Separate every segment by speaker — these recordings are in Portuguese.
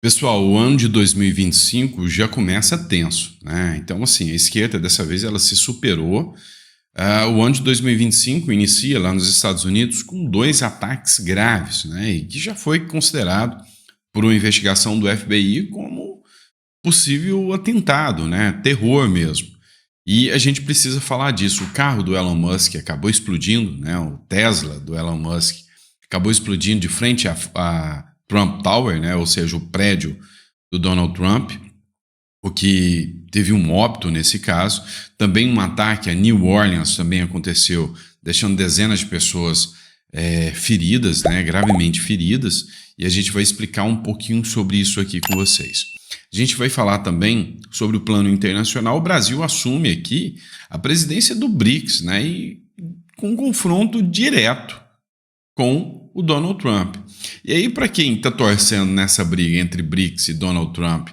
Speaker 1: Pessoal, o ano de 2025 já começa tenso, né? Então, assim, a esquerda dessa vez ela se superou. O ano de 2025 inicia lá nos Estados Unidos com dois ataques graves, né? E que já foi considerado por uma investigação do FBI como possível atentado, né? Terror mesmo. E a gente precisa falar disso. O carro do Elon Musk acabou explodindo, né? O Tesla do Elon Musk acabou explodindo de frente à Trump Tower, né? Ou seja, o prédio do Donald Trump, o que teve um óbito nesse caso. Também um ataque a New Orleans também aconteceu, deixando dezenas de pessoas feridas, né? Gravemente feridas. E a gente vai explicar um pouquinho sobre isso aqui com vocês. A gente vai falar também sobre o plano internacional. O Brasil assume aqui a presidência do BRICS, né? E com um confronto direto com o Donald Trump. E aí, para quem está torcendo nessa briga entre BRICS e Donald Trump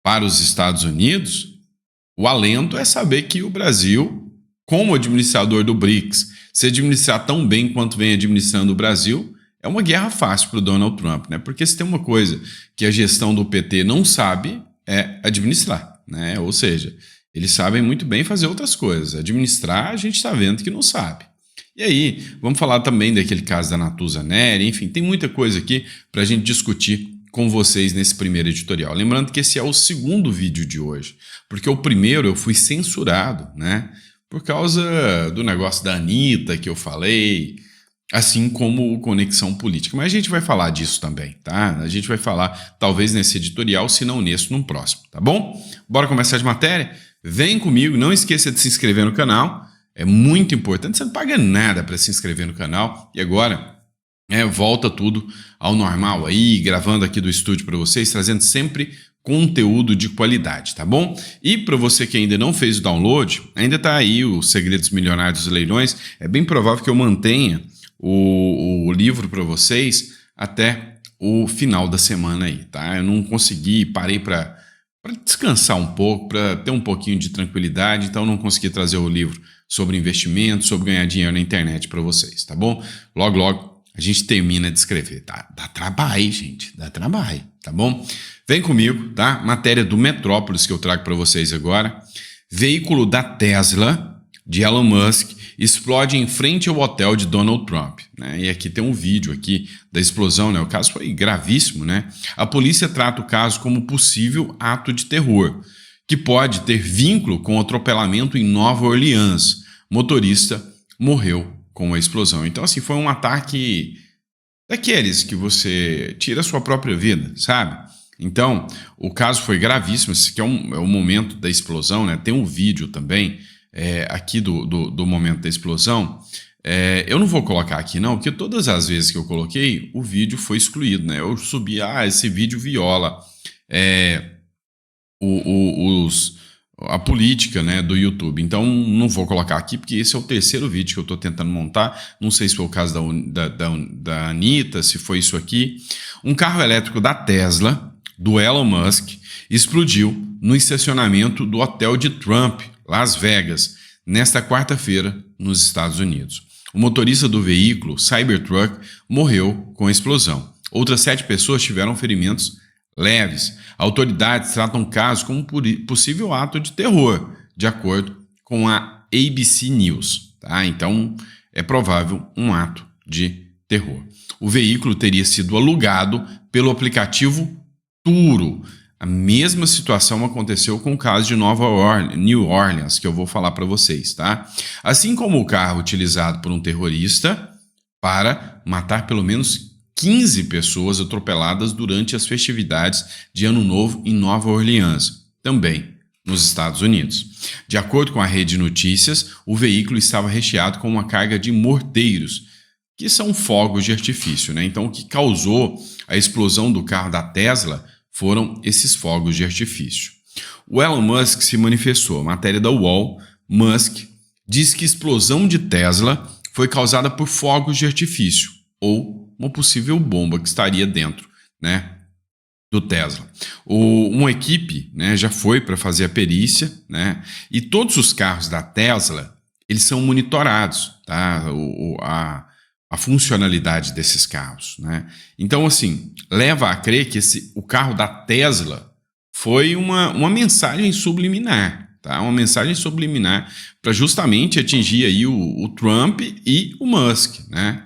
Speaker 1: para os Estados Unidos, o alento é saber que o Brasil, como administrador do BRICS, se administrar tão bem quanto vem administrando o Brasil, é uma guerra fácil para o Donald Trump, né? Porque se tem uma coisa que a gestão do PT não sabe, é administrar, né? Ou seja, eles sabem muito bem fazer outras coisas. Administrar, a gente está vendo que não sabe. E aí, vamos falar também daquele caso da Natuza Neri, enfim, tem muita coisa aqui para a gente discutir com vocês nesse primeiro editorial. Lembrando que esse é o segundo vídeo de hoje, porque o primeiro eu fui censurado, né? Por causa do negócio da Anitta que eu falei, assim como o Conexão Política. Mas a gente vai falar disso também, tá? A gente vai falar, talvez nesse editorial, se não nesse, num próximo, tá bom? Bora começar de matéria? Vem comigo, não esqueça de se inscrever no canal. É muito importante, você não paga nada para se inscrever no canal. E agora, volta tudo ao normal aí, gravando aqui do estúdio para vocês, trazendo sempre conteúdo de qualidade, tá bom? E para você que ainda não fez o download, ainda tá aí o Segredos Milionários dos Leilões. É bem provável que eu mantenha o livro para vocês até o final da semana aí, tá? Eu não consegui, parei para descansar um pouco, para ter um pouquinho de tranquilidade, então não consegui trazer o livro sobre investimento, sobre ganhar dinheiro na internet para vocês, tá bom? Logo, logo a gente termina de escrever, tá? Dá trabalho, gente, dá trabalho, tá bom? Vem comigo, tá? Matéria do Metrópolis que eu trago para vocês agora. Veículo da Tesla, de Elon Musk, explode em frente ao hotel de Donald Trump, né? E aqui tem um vídeo aqui da explosão, né? O caso foi gravíssimo, né? A polícia trata o caso como possível ato de terror, que pode ter vínculo com o atropelamento em Nova Orleans. Motorista morreu com a explosão. Então, assim, foi um ataque daqueles que você tira a sua própria vida, sabe? Então, o caso foi gravíssimo. Esse aqui é o momento da explosão, né? Tem um vídeo também aqui do momento da explosão. Eu não vou colocar aqui não, porque todas as vezes que eu coloquei, o vídeo foi excluído, né? Eu subi, esse vídeo viola a política, né, do YouTube. Então não vou colocar aqui, porque esse é o terceiro vídeo que eu estou tentando montar. Não sei se foi o caso da Anitta, se foi isso aqui. Um carro elétrico da Tesla, do Elon Musk, explodiu no estacionamento do hotel de Trump, Las Vegas, nesta quarta-feira, nos Estados Unidos. O motorista do veículo, Cybertruck, morreu com a explosão. Outras 7 pessoas tiveram ferimentos leves. Autoridades tratam o caso como possível ato de terror, de acordo com a ABC News. Tá? Então, é provável um ato de terror. O veículo teria sido alugado pelo aplicativo Turo. A mesma situação aconteceu com o caso de New Orleans, que eu vou falar para vocês. Tá? Assim como o carro utilizado por um terrorista para matar pelo menos 15 pessoas atropeladas durante as festividades de Ano Novo em Nova Orleans, também nos Estados Unidos. De acordo com a rede de notícias, o veículo estava recheado com uma carga de morteiros, que são fogos de artifício, né? Então, o que causou a explosão do carro da Tesla foram esses fogos de artifício. O Elon Musk se manifestou. Matéria da UOL, Musk diz que a explosão de Tesla foi causada por fogos de artifício, ou uma possível bomba que estaria dentro, né, do Tesla. Uma equipe, né, já foi para fazer a perícia, né, e todos os carros da Tesla, eles são monitorados, tá? a funcionalidade desses carros, né? Então, assim, leva a crer que o carro da Tesla foi uma mensagem subliminar, tá? Uma mensagem subliminar para justamente atingir aí o Trump e o Musk, né?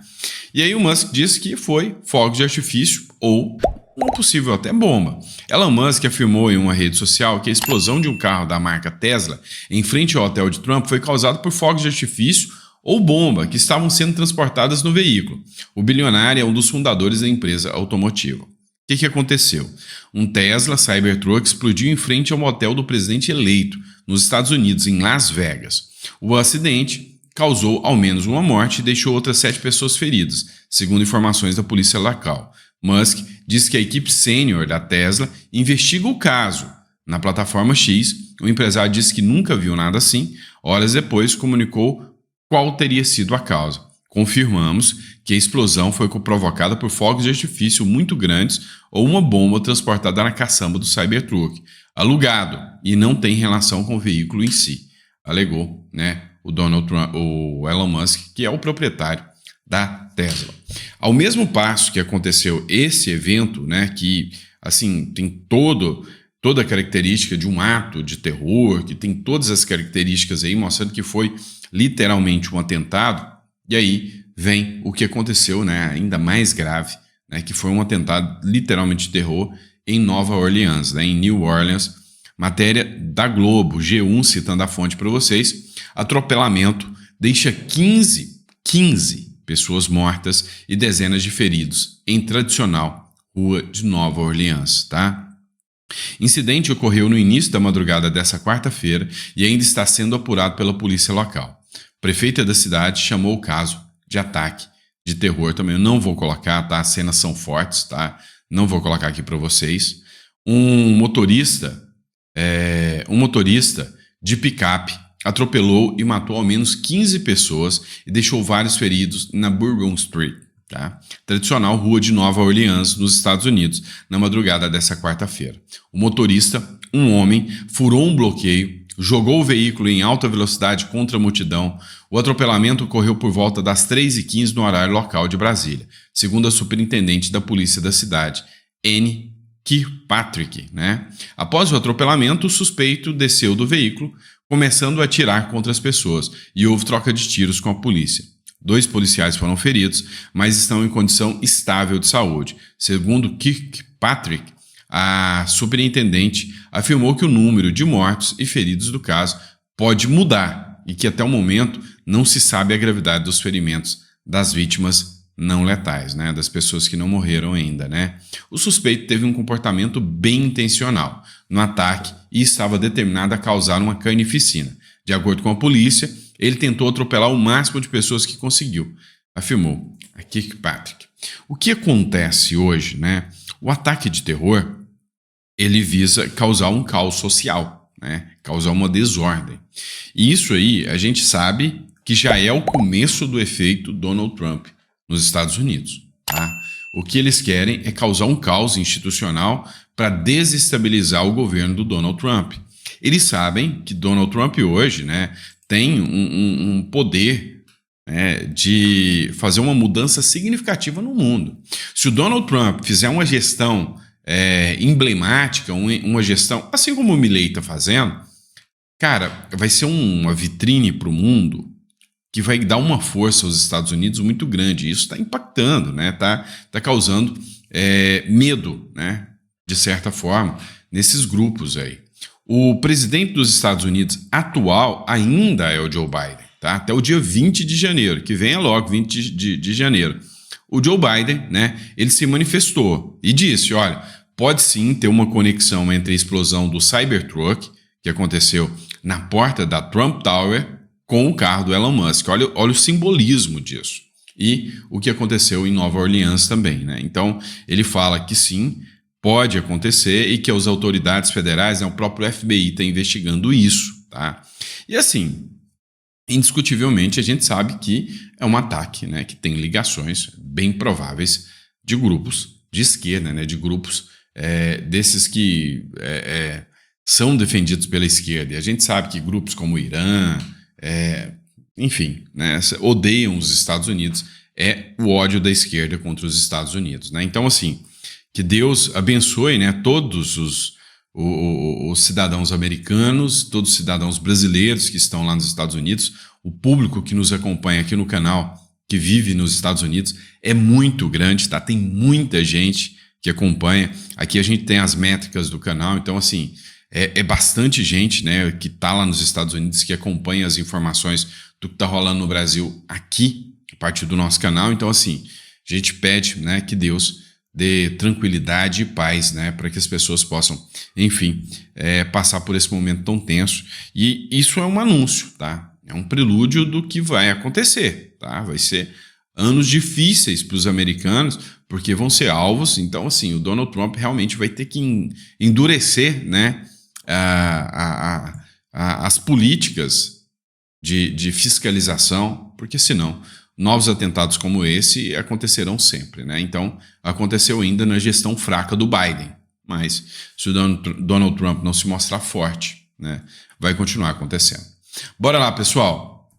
Speaker 1: E aí o Musk disse que foi fogo de artifício ou um possível até bomba. Elon Musk afirmou em uma rede social que a explosão de um carro da marca Tesla em frente ao hotel de Trump foi causada por fogos de artifício ou bomba que estavam sendo transportadas no veículo. O bilionário é um dos fundadores da empresa automotiva. O que aconteceu? Um Tesla Cybertruck explodiu em frente ao motel do presidente eleito, nos Estados Unidos, em Las Vegas. O acidente causou ao menos uma morte e deixou outras 7 pessoas feridas, segundo informações da polícia local. Musk diz que a equipe sênior da Tesla investiga o caso. Na plataforma X, o empresário disse que nunca viu nada assim. Horas depois, comunicou qual teria sido a causa. Confirmamos que a explosão foi provocada por fogos de artifício muito grandes ou uma bomba transportada na caçamba do Cybertruck, alugado, e não tem relação com o veículo em si, alegou, né, o Donald Trump, o Elon Musk, que é o proprietário da Tesla. Ao mesmo passo que aconteceu esse evento, né, que assim tem toda a característica de um ato de terror, que tem todas as características aí mostrando que foi literalmente um atentado, e aí vem o que aconteceu, né, ainda mais grave, né, que foi um atentado literalmente de terror em Nova Orleans, né, em New Orleans. Matéria da Globo, G1, citando a fonte para vocês, atropelamento deixa 15 pessoas mortas e dezenas de feridos em tradicional rua de Nova Orleans, tá? Incidente ocorreu no início da madrugada dessa quarta-feira e ainda está sendo apurado pela polícia local. A prefeita da cidade chamou o caso de ataque de terror também. Eu não vou colocar, tá? As cenas são fortes, tá? Não vou colocar aqui para vocês. Um motorista de picape atropelou e matou ao menos 15 pessoas e deixou vários feridos na Bourbon Street, tá? Tradicional rua de Nova Orleans, nos Estados Unidos, na madrugada dessa quarta-feira. O motorista, um homem, furou um bloqueio, jogou o veículo em alta velocidade contra a multidão. O atropelamento ocorreu por volta das 3h15 no horário local de Brasília, segundo a superintendente da polícia da cidade, Anne Kirkpatrick, né? Após o atropelamento, o suspeito desceu do veículo, começando a atirar contra as pessoas, e houve troca de tiros com a polícia. 2 policiais foram feridos, mas estão em condição estável de saúde. Segundo Kirkpatrick, a superintendente afirmou que o número de mortos e feridos do caso pode mudar e que até o momento não se sabe a gravidade dos ferimentos das vítimas não letais, né, das pessoas que não morreram ainda, né. O suspeito teve um comportamento bem intencional no ataque e estava determinado a causar uma carnificina. De acordo com a polícia, ele tentou atropelar o máximo de pessoas que conseguiu, afirmou a Kirkpatrick. O que acontece hoje, né? O ataque de terror, ele visa causar um caos social, né? Causar uma desordem. E isso aí a gente sabe que já é o começo do efeito Donald Trump nos Estados Unidos, tá? O que eles querem é causar um caos institucional para desestabilizar o governo do Donald Trump. Eles sabem que Donald Trump hoje, né, tem um poder, né, de fazer uma mudança significativa no mundo. Se o Donald Trump fizer uma gestão emblemática, uma gestão, assim como o Milley está fazendo, cara, vai ser uma vitrine para o mundo que vai dar uma força aos Estados Unidos muito grande. Isso está impactando, né? Tá causando medo, né, de certa forma, nesses grupos aí. O presidente dos Estados Unidos atual ainda é o Joe Biden, tá? Até o dia 20 de janeiro, que venha logo, 20 de janeiro. O Joe Biden, né, ele se manifestou e disse, olha, pode sim ter uma conexão entre a explosão do Cybertruck, que aconteceu na porta da Trump Tower, com o carro do Elon Musk. Olha o simbolismo disso. E o que aconteceu em Nova Orleans também, né? Então, ele fala que sim, pode acontecer e que as autoridades federais, né, o próprio FBI está investigando isso, tá? E assim, indiscutivelmente a gente sabe que é um ataque, né, que tem ligações bem prováveis de grupos de esquerda, né, de grupos desses que são defendidos pela esquerda. E a gente sabe que grupos como o Irã, enfim, né, odeiam os Estados Unidos. é o ódio da esquerda contra os Estados Unidos, né? Então, assim, que Deus abençoe, né, todos os cidadãos americanos, todos os cidadãos brasileiros que estão lá nos Estados Unidos, o público que nos acompanha aqui no canal, que vive nos Estados Unidos, é muito grande, tá? Tem muita gente que acompanha. Aqui a gente tem as métricas do canal, então, assim, é bastante gente, né, que tá lá nos Estados Unidos, que acompanha as informações do que tá rolando no Brasil aqui, a partir do nosso canal. Então, assim, a gente pede, né, que Deus dê tranquilidade e paz, né, para que as pessoas possam, enfim, passar por esse momento tão tenso. E isso é um anúncio, tá? É um prelúdio do que vai acontecer, tá? Vai ser anos difíceis para os americanos, porque vão ser alvos. Então, assim, o Donald Trump realmente vai ter que endurecer, né, as políticas de fiscalização, porque senão novos atentados como esse acontecerão sempre, né? Então, aconteceu ainda na gestão fraca do Biden, mas se o Donald Trump não se mostrar forte, né, vai continuar acontecendo. Bora lá, pessoal.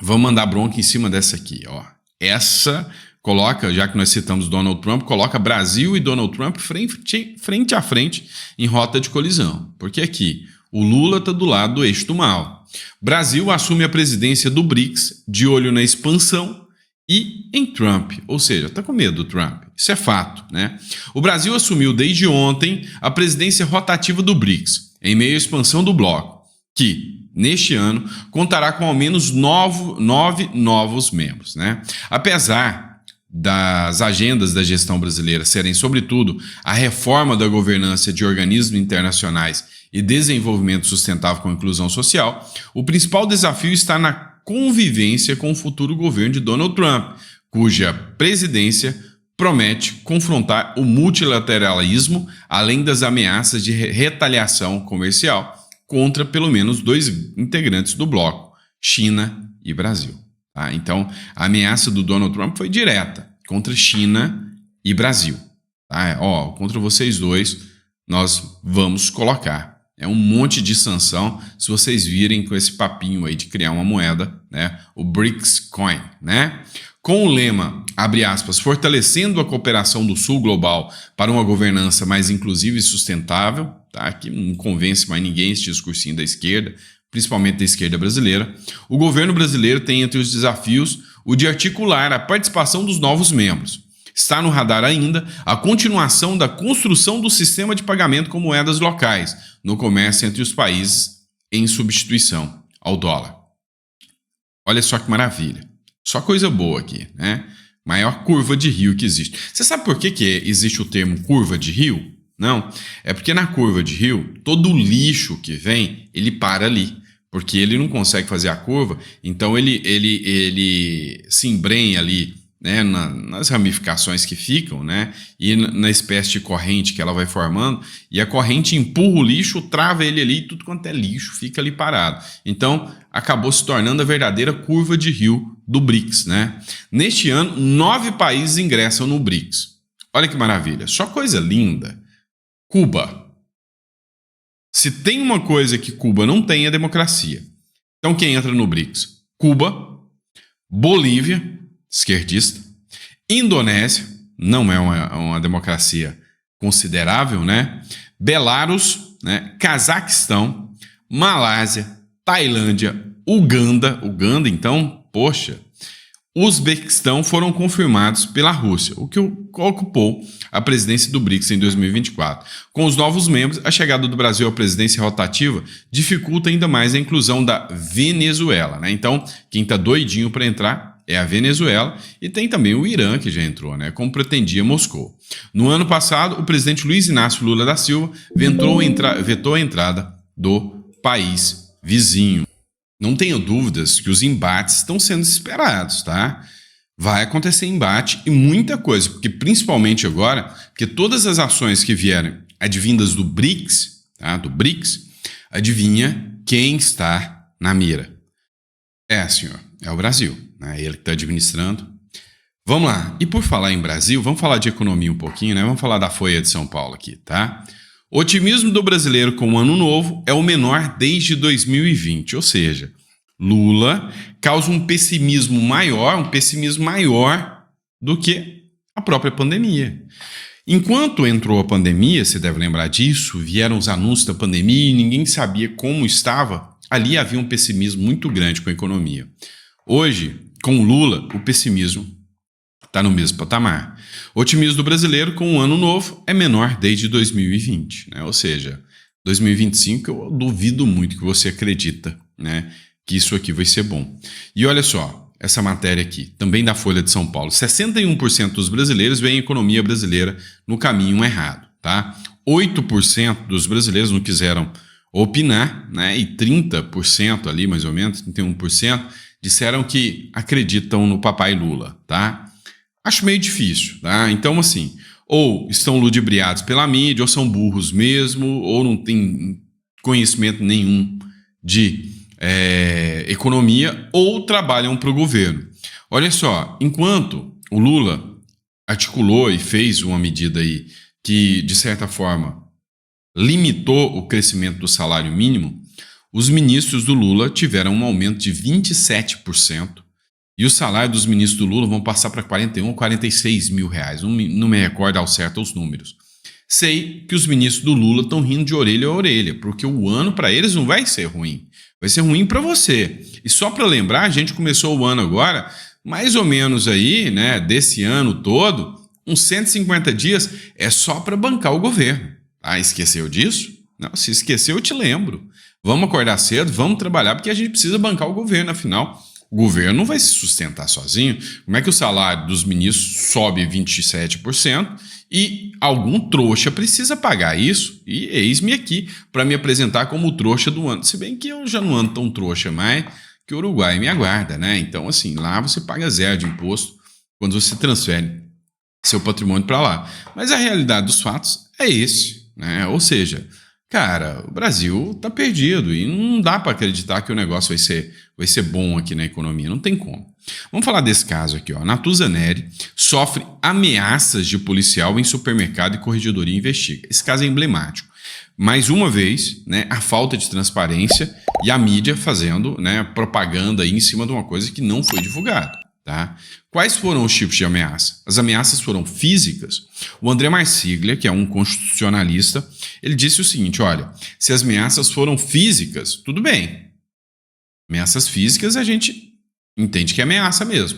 Speaker 1: Vamos mandar bronca em cima dessa aqui, ó. Essa coloca, já que nós citamos Donald Trump, coloca Brasil e Donald Trump frente a frente em rota de colisão. Porque aqui, o Lula está do lado do eixo do mal. Brasil assume a presidência do BRICS de olho na expansão e em Trump, ou seja, está com medo do Trump. Isso é fato, né? O Brasil assumiu desde ontem a presidência rotativa do BRICS, em meio à expansão do bloco, que, neste ano, contará com ao menos 9 novos membros, né? Apesar das agendas da gestão brasileira serem, sobretudo, a reforma da governança de organismos internacionais e desenvolvimento sustentável com inclusão social, o principal desafio está na convivência com o futuro governo de Donald Trump, cuja presidência promete confrontar o multilateralismo, além das ameaças de retaliação comercial contra pelo menos 2 integrantes do bloco, China e Brasil. Tá? Então, a ameaça do Donald Trump foi direta, contra China e Brasil. Tá? Ó, contra vocês dois, nós vamos colocar. É um monte de sanção, se vocês virem com esse papinho aí de criar uma moeda, né? O BRICS Coin, né? Com o lema, abre aspas, fortalecendo a cooperação do Sul global para uma governança mais inclusiva e sustentável, tá? Que não convence mais ninguém esse discursinho da esquerda, principalmente da esquerda brasileira. O governo brasileiro tem entre os desafios o de articular a participação dos novos membros. Está no radar ainda a continuação da construção do sistema de pagamento com moedas locais no comércio entre os países em substituição ao dólar. Olha só que maravilha. Só coisa boa aqui, né? Maior curva de rio que existe. Você sabe por que existe o termo curva de rio? Não. É porque na curva de rio, todo o lixo que vem, ele para ali. Porque ele não consegue fazer a curva, então ele se embrenha ali, né, nas ramificações que ficam, né, e na espécie de corrente que ela vai formando, e a corrente empurra o lixo, trava ele ali, tudo quanto é lixo fica ali parado. Então, acabou se tornando a verdadeira curva de rio do BRICS, né? Neste ano, 9 países ingressam no BRICS. Olha que maravilha, só coisa linda. Cuba. Se tem uma coisa que Cuba não tem, é democracia. Então, quem entra no BRICS? Cuba, Bolívia, esquerdista, Indonésia, não é uma democracia considerável, né? Belarus, né? Cazaquistão, Malásia, Tailândia, Uganda, então, poxa, Uzbequistão foram confirmados pela Rússia, o que ocupou a presidência do BRICS em 2024. Com os novos membros, a chegada do Brasil à presidência rotativa dificulta ainda mais a inclusão da Venezuela, né? Então, quem está doidinho para entrar é a Venezuela, e tem também o Irã, que já entrou, né, como pretendia Moscou. No ano passado, o presidente Luiz Inácio Lula da Silva vetou a entrada do país vizinho. Não tenho dúvidas que os embates estão sendo esperados, tá? Vai acontecer embate e muita coisa, porque principalmente agora, porque todas as ações que vieram advindas do BRICS, tá? Do BRICS, adivinha quem está na mira? Senhor, é o Brasil. É ele que está administrando. Vamos lá. E por falar em Brasil, vamos falar de economia um pouquinho, né? Vamos falar da Folha de São Paulo aqui, tá? O otimismo do brasileiro com o ano novo é o menor desde 2020, ou seja, Lula causa um pessimismo maior do que a própria pandemia. Enquanto entrou a pandemia, você deve lembrar disso, vieram os anúncios da pandemia e ninguém sabia como estava, ali havia um pessimismo muito grande com a economia. Hoje, com o Lula, o pessimismo está no mesmo patamar. O otimismo do brasileiro com o ano novo é menor desde 2020, né? Ou seja, 2025 eu duvido muito que você acredita, né, que isso aqui vai ser bom. E olha só, essa matéria aqui, também da Folha de São Paulo, 61% dos brasileiros veem a economia brasileira no caminho errado, tá? 8% dos brasileiros não quiseram opinar, né? E 30% ali, mais ou menos, 31%, disseram que acreditam no papai Lula, tá? Acho meio difícil, tá? Então, assim, ou estão ludibriados pela mídia, ou são burros mesmo, ou não tem conhecimento nenhum de economia, ou trabalham para o governo. Olha só, enquanto o Lula articulou e fez uma medida aí que, de certa forma, limitou o crescimento do salário mínimo, os ministros do Lula tiveram um aumento de 27%, e o salário dos ministros do Lula vão passar para 41 ou 46 mil reais. Não me recordo ao certo os números. Sei que os ministros do Lula estão rindo de orelha a orelha, porque o ano para eles não vai ser ruim. Vai ser ruim para você. E só para lembrar, a gente começou o ano agora, mais ou menos aí, né, desse ano todo, uns 150 dias é só para bancar o governo. Ah, esqueceu disso? Não, se esqueceu, eu te lembro. Vamos acordar cedo, vamos trabalhar, porque a gente precisa bancar o governo, afinal, o governo não vai se sustentar sozinho. Como é que o salário dos ministros sobe 27% e algum trouxa precisa pagar isso? E eis-me aqui para me apresentar como o trouxa do ano. Se bem que eu já não ando tão trouxa mais, que o Uruguai me aguarda, né? Então, assim, lá você paga 0 de imposto quando você transfere seu patrimônio para lá. Mas a realidade dos fatos é esse, né? Ou seja, cara, o Brasil tá perdido e não dá para acreditar que o negócio vai ser bom aqui na economia, não tem como. Vamos falar desse caso aqui, ó. Natuza Neri sofre ameaças de policial em supermercado e corregedoria investiga. Esse caso é emblemático. Mais uma vez, né, a falta de transparência e a mídia fazendo, né, propaganda aí em cima de uma coisa que não foi divulgada. Tá? Quais foram os tipos de ameaça? As ameaças foram físicas. O André Marsiglia, que é um constitucionalista, ele disse o seguinte, olha, se as ameaças foram físicas, tudo bem. Ameaças físicas a gente entende que é ameaça mesmo.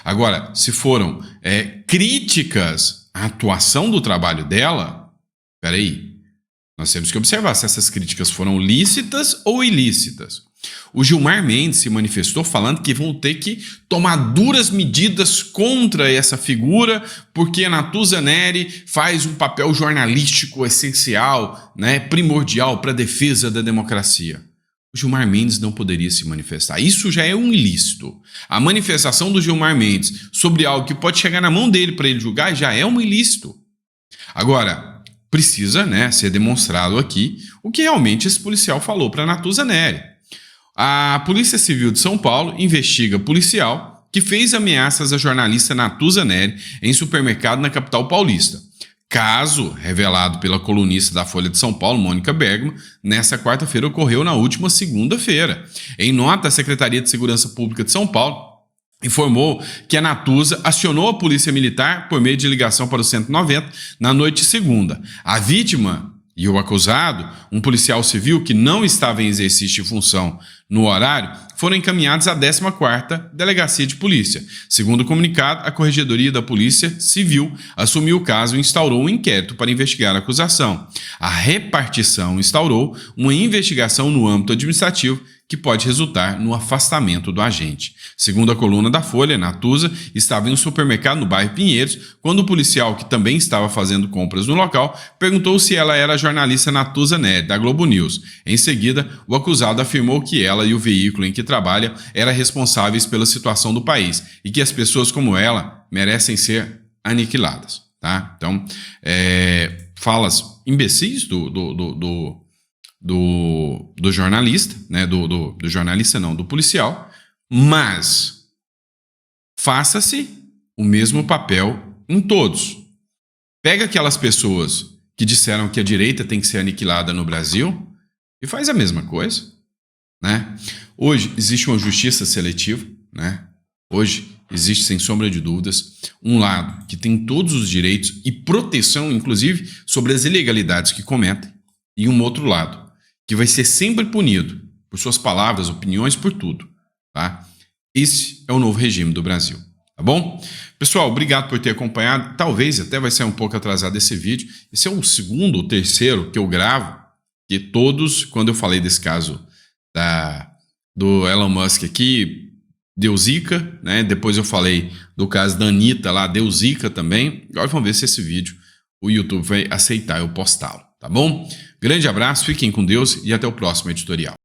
Speaker 1: Agora, se foram críticas à atuação do trabalho dela, peraí, nós temos que observar se essas críticas foram lícitas ou ilícitas. O Gilmar Mendes se manifestou falando que vão ter que tomar duras medidas contra essa figura, porque a Natuza Neri faz um papel jornalístico essencial, né, primordial para a defesa da democracia. O Gilmar Mendes não poderia se manifestar. Isso já é um ilícito. A manifestação do Gilmar Mendes sobre algo que pode chegar na mão dele para ele julgar já é um ilícito. Agora, precisa, né, ser demonstrado aqui o que realmente esse policial falou para a Natuza Neri. A Polícia Civil de São Paulo investiga policial que fez ameaças à jornalista Natuza Neri em supermercado na capital paulista. Caso revelado pela colunista da Folha de São Paulo, Mônica Bergman, nessa quarta-feira ocorreu na última segunda-feira. Em nota, a Secretaria de Segurança Pública de São Paulo informou que a Natuza acionou a Polícia Militar por meio de ligação para o 190 na noite de segunda. A vítima e o acusado, um policial civil que não estava em exercício de função no horário, foram encaminhados à 14ª Delegacia de Polícia. Segundo o comunicado, a Corregedoria da Polícia Civil assumiu o caso e instaurou um inquérito para investigar a acusação. A repartição instaurou uma investigação no âmbito administrativo que pode resultar no afastamento do agente. Segundo a coluna da Folha, Natuza estava em um supermercado no bairro Pinheiros quando o policial, que também estava fazendo compras no local, perguntou se ela era a jornalista Natuza Neri, da Globo News. Em seguida, o acusado afirmou que ela e o veículo em que trabalha eram responsáveis pela situação do país e que as pessoas como ela merecem ser aniquiladas. Tá? Então, falas imbecis do jornalista, né? Do jornalista não, do policial, mas faça-se o mesmo papel em todos. Pega aquelas pessoas que disseram que a direita tem que ser aniquilada no Brasil e faz a mesma coisa, né? Hoje existe uma justiça seletiva, né? Hoje existe, sem sombra de dúvidas, um lado que tem todos os direitos e proteção, inclusive, sobre as ilegalidades que cometem, e um outro lado que vai ser sempre punido por suas palavras, opiniões, por tudo. Tá? Esse é o novo regime do Brasil. Tá bom? Pessoal, obrigado por ter acompanhado. Talvez até vai ser um pouco atrasado esse vídeo. Esse é o segundo ou terceiro que eu gravo, que todos, quando eu falei desse caso do Elon Musk aqui, deu zica, né? Depois eu falei do caso da Anitta lá, deu zica também. Agora vamos ver se esse vídeo o YouTube vai aceitar eu postá-lo, tá bom? Grande abraço, fiquem com Deus e até o próximo editorial.